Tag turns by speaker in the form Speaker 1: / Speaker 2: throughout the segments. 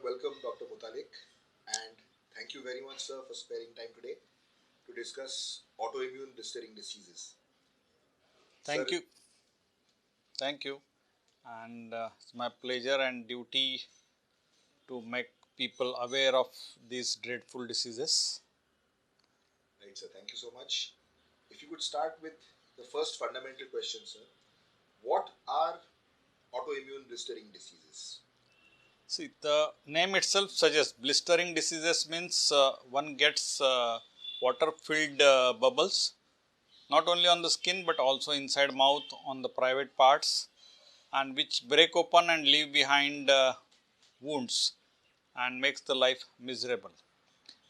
Speaker 1: welcome Dr. Mutalik, and thank you very much, sir, for sparing time today to discuss autoimmune blistering diseases.
Speaker 2: Thank
Speaker 1: Sir,
Speaker 2: you. Thank you. And it's my pleasure and duty to make people aware of these dreadful diseases.
Speaker 1: right, sir, thank you so much. If you could start with the first fundamental question, sir. What are autoimmune blistering diseases?
Speaker 2: See, the name itself suggests blistering diseases means one gets water filled bubbles not only on the skin but also inside mouth on the private parts, and which break open and leave behind wounds and makes the life miserable.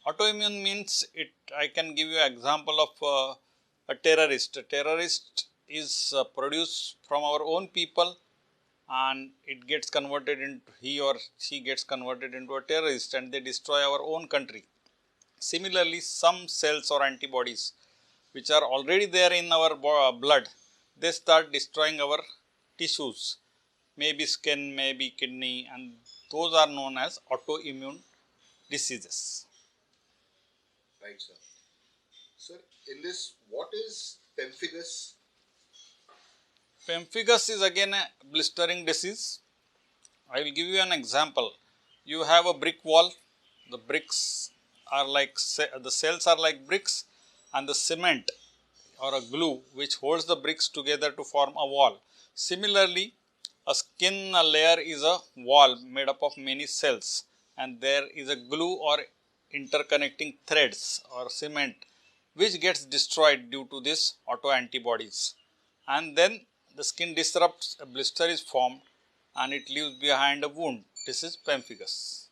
Speaker 2: Autoimmune means it. I can give you an example of a terrorist. A terrorist is produced from our own people, and it gets converted into, he or she gets converted into a terrorist, and they destroy our own country. Similarly, some cells or antibodies which are already there in our blood, they start destroying our tissues, maybe skin, maybe kidney, and those are known as autoimmune diseases.
Speaker 1: Right, sir. Sir, in this, what is pemphigus?
Speaker 2: Pemphigus is again a blistering disease. I will give you an example. You have a brick wall. The bricks are like, the cells are like bricks, and the cement or a glue which holds the bricks together to form a wall. Similarly, a skin layer is a wall made up of many cells, and there is a glue or interconnecting threads or cement which gets destroyed due to this autoantibodies, and then the skin disrupts, a blister is formed, and it leaves behind a wound. This is pemphigus.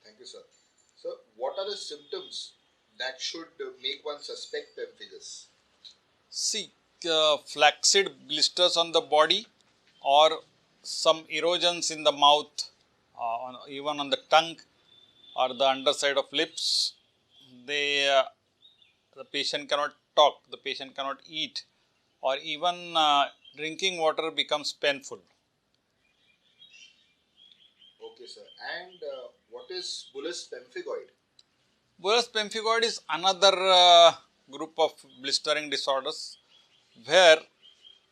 Speaker 1: Thank you, sir. Sir, what are the symptoms that should make one suspect pemphigus?
Speaker 2: See, flaccid blisters on the body, or some erosions in the mouth, even on the tongue or the underside of lips. The patient cannot talk, the patient cannot eat, or even drinking water becomes painful.
Speaker 1: Okay, sir. And what is bullous pemphigoid?
Speaker 2: Bullous pemphigoid is another group of blistering disorders where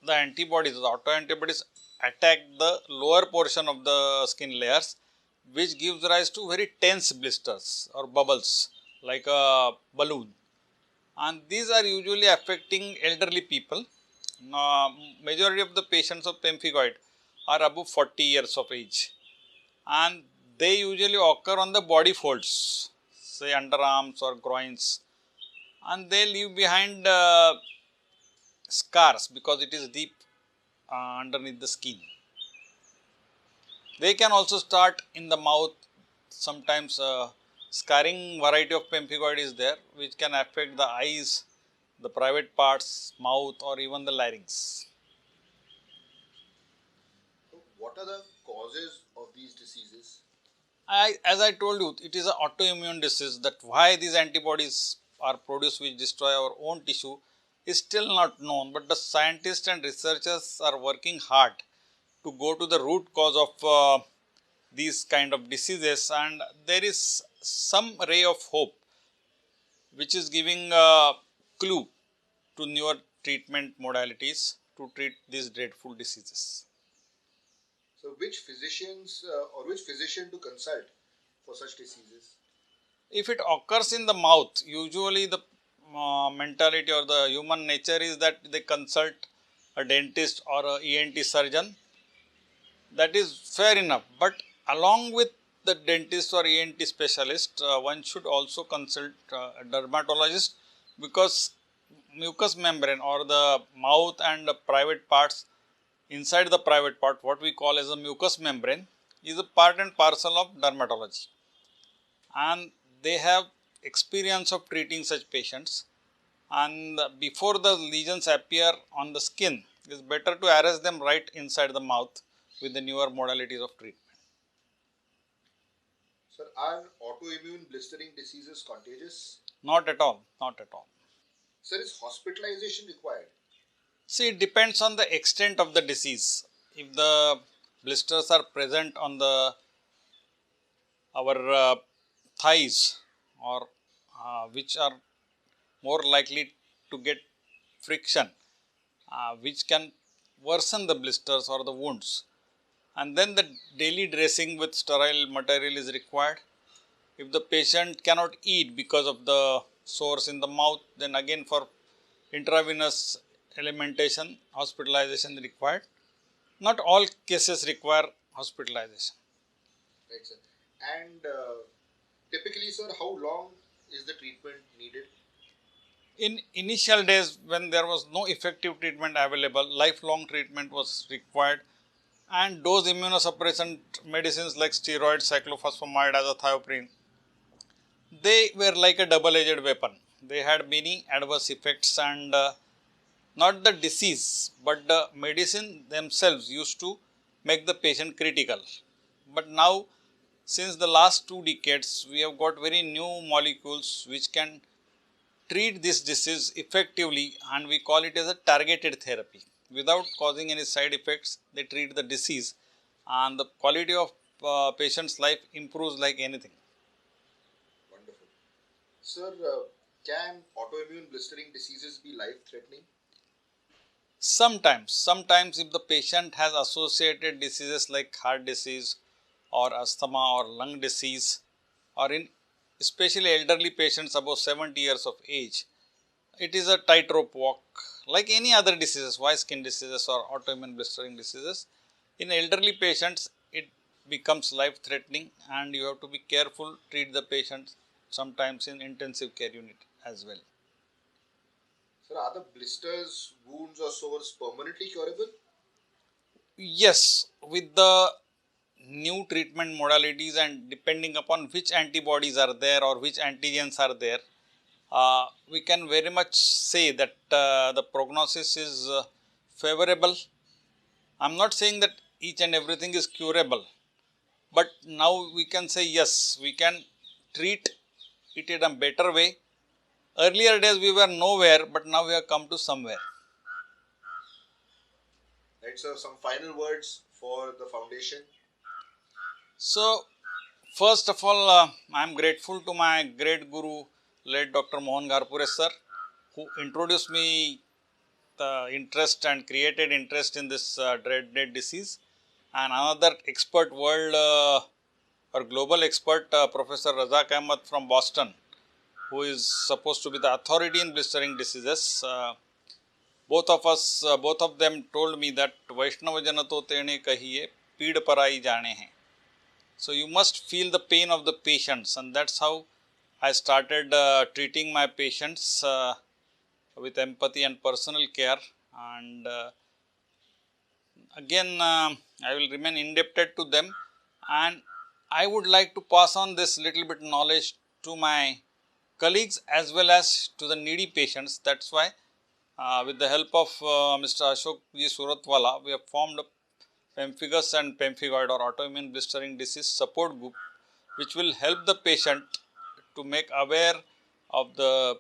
Speaker 2: the antibodies, the autoantibodies attack the lower portion of the skin layers, which gives rise to very tense blisters or bubbles like a balloon. And these are usually affecting elderly people. Majority of the patients of pemphigoid are above 40 years of age, and they usually occur on the body folds, say underarms or groins, and they leave behind scars because it is deep underneath the skin. They can also start in the mouth. Sometimes scarring variety of pemphigoid is there, which can affect the eyes, the private parts, mouth, or even the larynx.
Speaker 1: So, what are the causes of these diseases?
Speaker 2: As I told you, it is an autoimmune disease. That why these antibodies are produced which destroy our own tissue is still not known, but the scientists and researchers are working hard to go to the root cause of these kind of diseases, and there is some ray of hope which is giving a clue to newer treatment modalities to treat these dreadful diseases.
Speaker 1: So, which physicians or which physician to consult for such diseases?
Speaker 2: If it occurs in the mouth, usually the mentality or the human nature is that they consult a dentist or a ENT surgeon. That is fair enough, but along with the dentist or ENT specialist, one should also consult a dermatologist, because mucous membrane or the mouth and the private parts, inside the private part, what we call as a mucous membrane, is a part and parcel of dermatology, and they have experience of treating such patients. And before the lesions appear on the skin, it is better to arrest them right inside the mouth with the newer modalities of treatment.
Speaker 1: Sir, are autoimmune blistering diseases contagious?
Speaker 2: Not at all, not at all.
Speaker 1: Sir, is hospitalization required?
Speaker 2: See, it depends on the extent of the disease. If the blisters are present on the our thighs, or which are more likely to get friction, which can worsen the blisters or the wounds. And then the daily dressing with sterile material is required. If the patient cannot eat because of the sores in the mouth, then again for intravenous alimentation, hospitalization required. Not all cases require hospitalization.
Speaker 1: Right, sir. And typically, sir, how long is the treatment needed?
Speaker 2: In initial days, when there was no effective treatment available, lifelong treatment was required, and those immunosuppressant medicines like steroids, cyclophosphamide, azathioprine, they were like a double-edged weapon. They had many adverse effects, and not the disease, but the medicine themselves used to make the patient critical. But now, since the last 2 decades, we have got very new molecules which can treat this disease effectively, and we call it as a targeted therapy. Without causing any side effects, they treat the disease, and the quality of patient's life improves like anything.
Speaker 1: Wonderful. Sir, can autoimmune blistering diseases be life-threatening?
Speaker 2: Sometimes if the patient has associated diseases like heart disease or asthma or lung disease, or in especially elderly patients above 70 years of age, it is a tightrope walk like any other diseases, why skin diseases or autoimmune blistering diseases. In elderly patients, it becomes life threatening, and you have to be careful, treat the patient sometimes in intensive care unit as well.
Speaker 1: Sir, are the blisters, wounds, or sores permanently curable?
Speaker 2: Yes, with the new treatment modalities and depending upon which antibodies are there or which antigens are there, we can very much say that the prognosis is favorable. I am not saying that each and everything is curable, but now we can say yes, we can treat it in a better way. Earlier days we were nowhere, but now we have come to somewhere.
Speaker 1: Right, sir. Some final words for the foundation.
Speaker 2: So, first of all, I am grateful to my great guru, late Dr. Mohan Gharpure sir, who introduced me the interest and created interest in this dreaded disease. And another expert, world or global expert, Professor Razak Ahmed from Boston, who is supposed to be the authority in blistering diseases. Both of them told me that Vaishnava Janato Tene Kahiye, Peed Parai Jane Hai. So you must feel the pain of the patients, and that's how I started treating my patients with empathy and personal care. And again, I will remain indebted to them, and I would like to pass on this little bit knowledge to my colleagues as well as to the needy patients. That's why with the help of Mr. Ashok G. Suratwala, we have formed a pemphigus and pemphigoid or autoimmune blistering disease support group, which will help the patient to make aware of the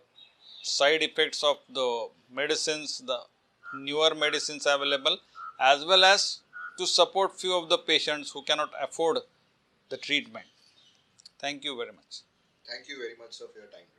Speaker 2: side effects of the medicines, the newer medicines available, as well as to support few of the patients who cannot afford the treatment. Thank you very much.
Speaker 1: Thank you very much, sir, for your time.